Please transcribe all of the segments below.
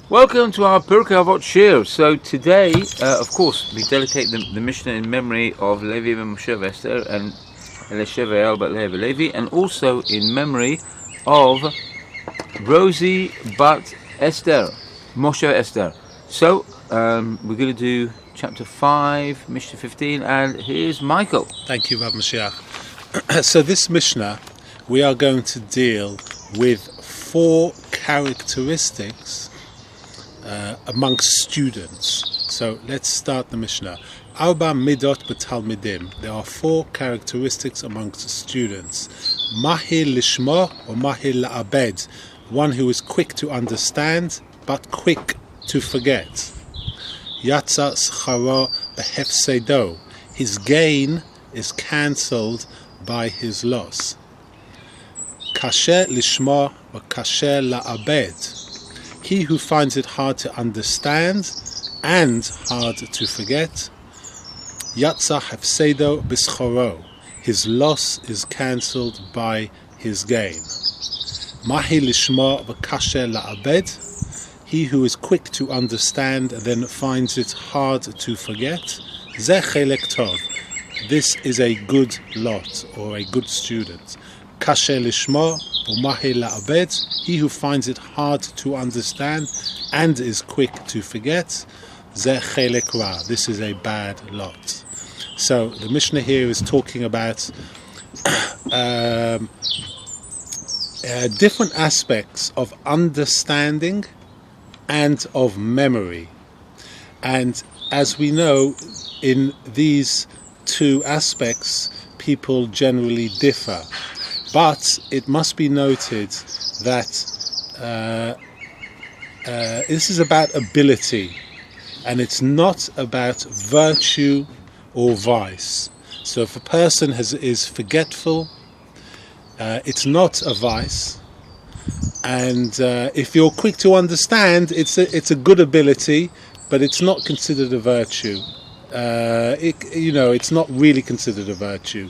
Welcome to our Pirkei Avot Shir. So today, of course, we dedicate the Mishna in memory of Levy and Moshe Esther and Elisheva but Levy, and also in memory of Rosie but Esther, Moshe Esther. So we're going to do chapter 5, Mishnah 15, and here's Michael. Thank you, Rav Mashiach. So this Mishnah, we are going to deal with 4 characteristics amongst students. So let's start the Mishnah. Arba midot b'talmidim. There are 4 characteristics amongst students. Mahir lishma or mahir la'abed. One who is quick to understand, but quick to forget. Yatsa scharo behefsedo. His gain is cancelled by his loss. Kasher lishma or kasher la'abed. He who finds it hard to understand and hard to forget. Yatsa hefsedo b'schoro. His loss is cancelled by his gain. Mahi lishma v'kasher la'abed. He who is quick to understand then finds it hard to forget. Ze chelek tov. This is a good lot or a good student. Kasher lishma u'mahi la'abed. He who finds it hard to understand and is quick to forget. Ze chelek ra. This is a bad lot. So the Mishnah here is talking about different aspects of understanding and of memory. And as we know, in these 2 aspects, people generally differ. But it must be noted that this is about ability, and it's not about virtue or vice. So if a person is forgetful, it's not a vice. And if you're quick to understand, it's a good ability, but it's not considered a virtue. It's not really considered a virtue.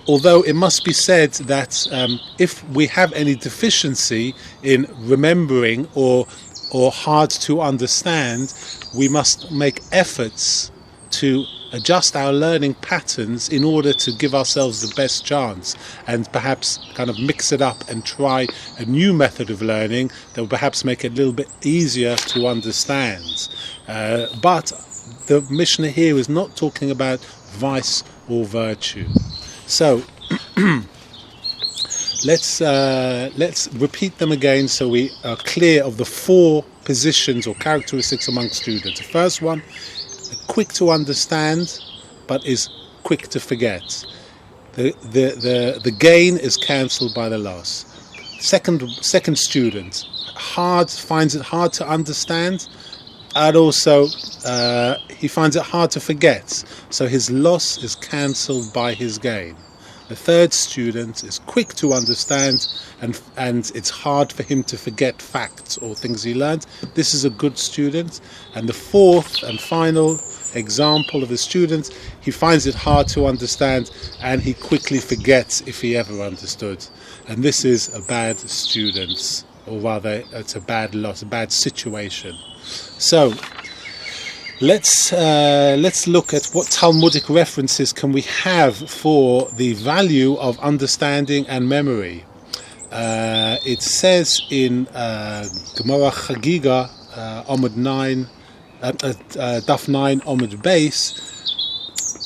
Although it must be said that if we have any deficiency in remembering or hard to understand, we must make efforts to adjust our learning patterns in order to give ourselves the best chance, and perhaps kind of mix it up and try a new method of learning that will perhaps make it a little bit easier to understand. But the Mishnah here is not talking about vice or virtue. So let's repeat them again so we are clear of the 4 positions or characteristics among students. The first one, quick to understand, but is quick to forget. The gain is cancelled by the loss. Second student, finds it hard to understand, and also he finds it hard to forget. So his loss is cancelled by his gain. The third student is quick to understand, and it's hard for him to forget facts or things he learned. This is a good student. And the fourth and final example of a student, he finds it hard to understand and he quickly forgets if he ever understood. And this is a bad student, or rather it's a bad lot, a bad situation. So let's look at what Talmudic references can we have for the value of understanding and memory. It says in Gemara Chagiga, Amud 9, Daf 9, Amud Beis,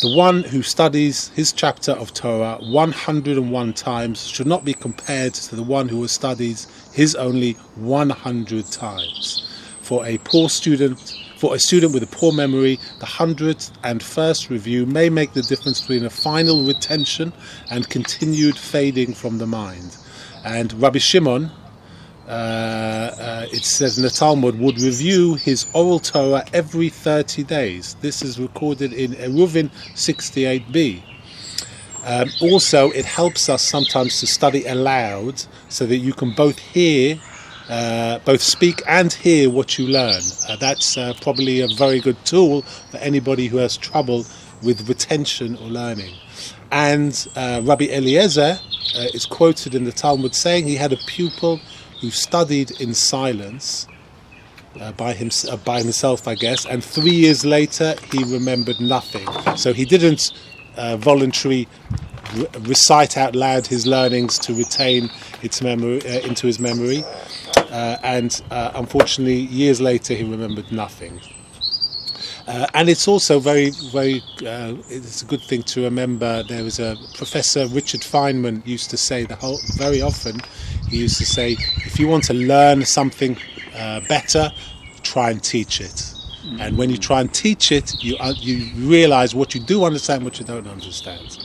the one who studies his chapter of Torah 101 times should not be compared to the one who studies his only 100 times. For a student with a poor memory, the 101st review may make the difference between a final retention and continued fading from the mind. And Rabbi Shimon, it says in the Talmud, would review his oral Torah every 30 days. This is recorded in Eruvin 68b. Also, it helps us sometimes to study aloud so that you can both speak and hear what you learn. That's probably a very good tool for anybody who has trouble with retention or learning. And Rabbi Eliezer is quoted in the Talmud saying he had a pupil who studied in silence by himself, I guess. And 3 years later, he remembered nothing. So he didn't voluntarily recite out loud his learnings to retain its memory into his memory. And unfortunately, years later, he remembered nothing. And it's also it's a good thing to remember. There was a Professor Richard Feynman used to say very often. He used to say, if you want to learn something better, try and teach it. And when you try and teach it, you realize what you do understand, what you don't understand.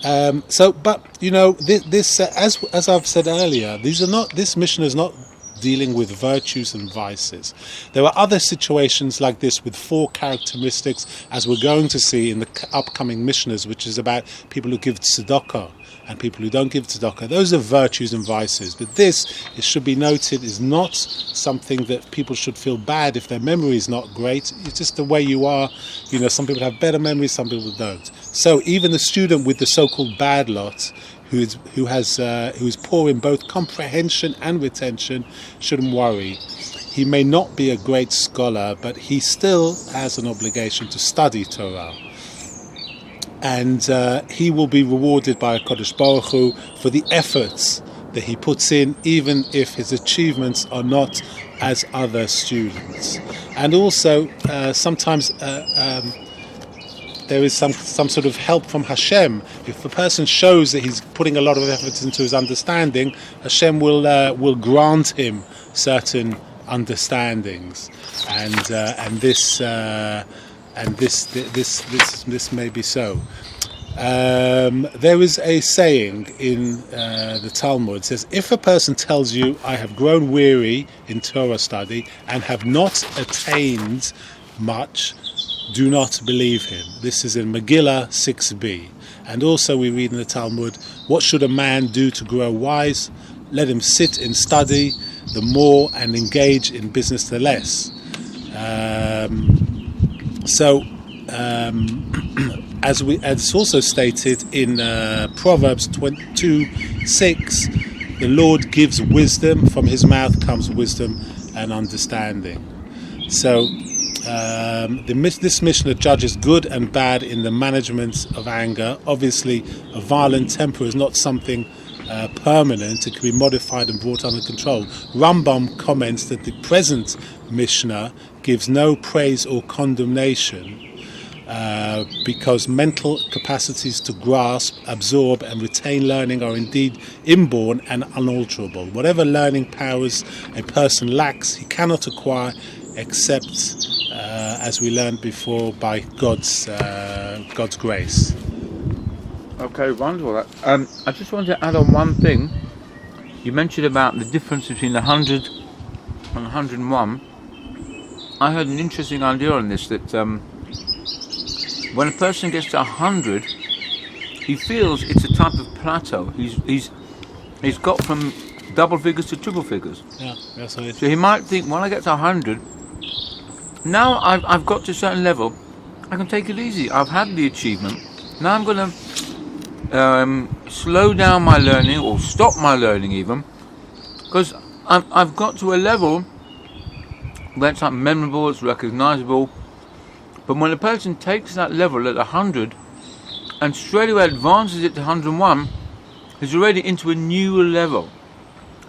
But you know, this as I've said earlier, this mission is not dealing with virtues and vices. There are other situations like this with 4 characteristics, as we're going to see in the upcoming Mishnas, which is about people who give tzedakah and people who don't give tzedakah. Those are virtues and vices. But this, it should be noted, is not something that people should feel bad if their memory is not great. It's just the way you are. You know, some people have better memories, some people don't. So even the student with the so-called bad lot, who is poor in both comprehension and retention, shouldn't worry. He may not be a great scholar, but he still has an obligation to study Torah. And he will be rewarded by Kodesh Baruch Hu for the efforts that he puts in, even if his achievements are not as other students. And also, sometimes there is some sort of help from Hashem. If a person shows that he's putting a lot of effort into his understanding, Hashem will grant him certain understandings, and this may be so. There is a saying in the Talmud. It says, if a person tells you, I have grown weary in Torah study and have not attained much, do not believe him. This is in Megillah 6b. And also we read in the Talmud, what should a man do to grow wise? Let him sit and study the more and engage in business the less. As it's also stated in Proverbs 22:6, the Lord gives wisdom, from his mouth comes wisdom and understanding. So this Mishnah judges good and bad in the management of anger. Obviously, a violent temper is not something permanent. It can be modified and brought under control. Rambam comments that the present Mishnah gives no praise or condemnation because mental capacities to grasp, absorb and retain learning are indeed inborn and unalterable. Whatever learning powers a person lacks, he cannot acquire except, as we learned before, by God's grace. Okay, wonderful. I just wanted to add on one thing. You mentioned about the difference between 100 and 101. I heard an interesting idea on this, that when a person gets to 100, he feels it's a type of plateau. He's got from double figures to triple figures. Yeah, that's right. So he might think, when I get to 100, now I've got to a certain level, I can take it easy. I've had the achievement. Now I'm going to slow down my learning, or stop my learning even, because I've got to a level where it's like memorable, it's recognizable. But when a person takes that level at 100 and straight away advances it to 101, he's already into a new level.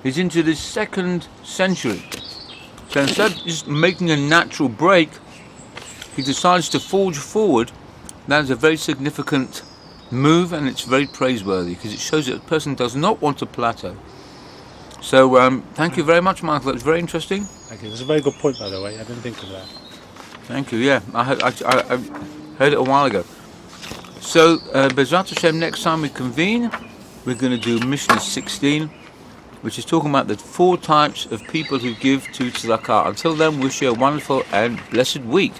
He's into the 2nd century. So instead of just making a natural break, he decides to forge forward. That is a very significant move, and it's very praiseworthy because it shows that a person does not want to plateau. So thank you very much, Michael. That was very interesting. Thank you. That's a very good point, by the way. I didn't think of that. Thank you. Yeah, I heard it a while ago. So Bezrat Hashem, next time we convene, we're going to do Mishna 16, which is talking about the 4 types of people who give to tzedakah. Until then, wish you a wonderful and blessed week.